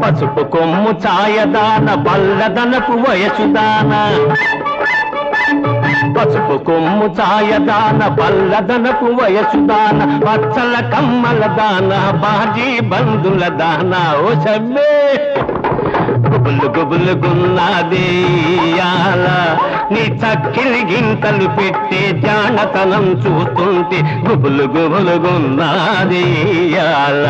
పసుపు కొమ్ము ఛాయదాన పల్లదనపు వయసుదాన పసుపు కొమ్ము ఛాయదాన పల్లదనపు వయసుదాన పచ్చల కమ్మల దాన బాజీ బంధుల దాన ఓ సమ్మే గుబులు గుబులు గున్నాదేయాల నీ చక్కిలి గింతలు పెట్టే జానతనం చూస్తుంటే గుబులు గుబులు గున్నాదేయాల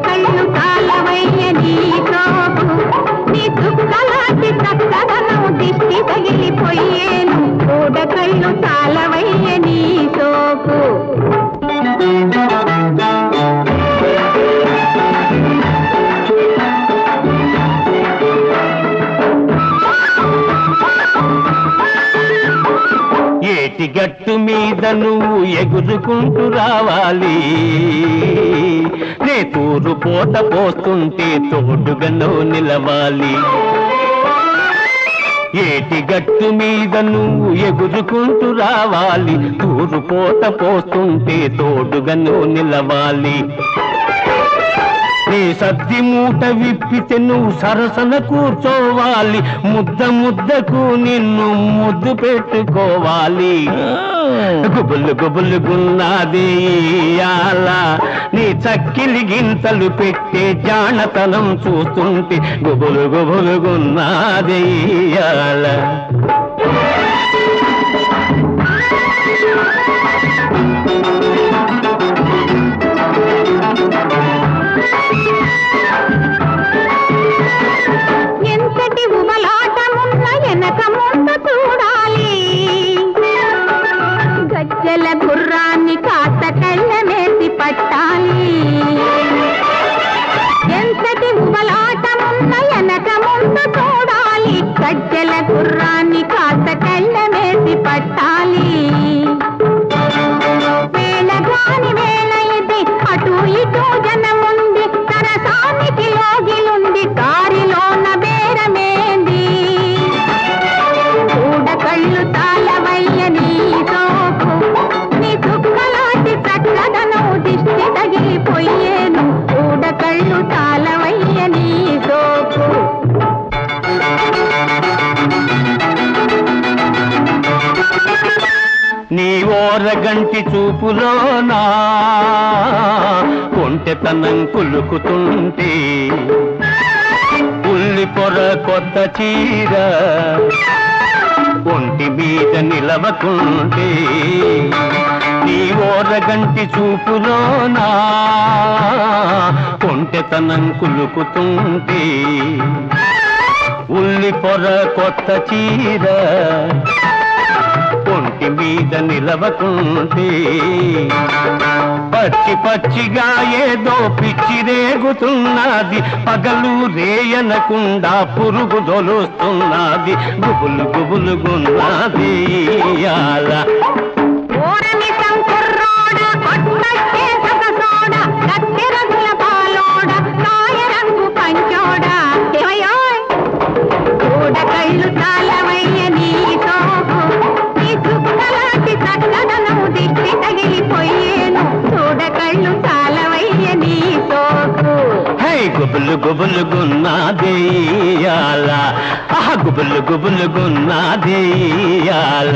కళ్ళు కాలవయ్య నీ సోకు నీ దుఃఖలాంటి చక్కదనం దిష్టి తగిలిపోయేను చూడ కళ్ళు కాలవయ్య నీ సోకు ఏటి గట్టు మీద నువ్వు ఎగురుకుంటూ రావాలి నే తూరు పోత పోస్తుంటే తోడుగను నిలవాలి ఏటి గట్టు మీద నువ్వు ఎగురుకుంటూ రావాలి తూరు పోత పోస్తుంటే తోడుగను నిలవాలి నీ సద్ది మూట విప్పితే నువ్వు సరసన కూర్చోవాలి ముద్ద ముద్దకు నిన్ను ముద్దు పెట్టుకోవాలి గుబులు గుబులు గున్నాదేయాల నీ చక్కిలి గింతలు పెట్టే జానతనం చూస్తుంటే గుబులు గుబులు గున్నాదేయాల గజ్జల గుర్రాన్ని కాస్త కళ్ళమేసి పట్టాలి ఎంతటి ఉబలాటమున్న వెనక ముందు చూడాలి గజ్జల గుర్రాన్ని కాస్త కళ్ళమేసి పట్టాలి వేళగాని వేళ ఇది అటు ఇటు జనముంది సరసానికి లోగిలుంది దారిలోన బేరమేంది చూడ కళ్ళు తాళవయ్య నీ సోకు నీ దుఃఖలాంటి చక్కదనం దిష్టి తగిలిపోయేను చూడ కళ్ళు తాళవయ్య నీ సోకు నీ ఓరగంటి చూపులోనా కొంటెతనం కులుకుతుంటే ఉల్లి పొర కొత్త చీర ఒంటి మీద నిలవకుంటే నీ ఓరగంటి చూపులోనా కొంటెతనం కులుకుతుంటే ఉల్లి పొర కొత్త చీర ఒంటి మీద నిలవకుంటే పచ్చి పచ్చిగా ఏదో పిచ్చి రేగుతున్నది పగలు రేయనకుండా పురుగు దొలుస్తున్నది గుబులు గుబులు గున్నది కళ్ళు తాళవయ్య నీ సోకు నీ దుఃఖలాంటి చక్కదనం దిష్టి తగిలిపోయేను చూడ కళ్ళు తాళవయ్య నీ సోకు హై గుబులు గుబులు గున్నాదేయాల గుబులు గుబులు గున్నాదేయాల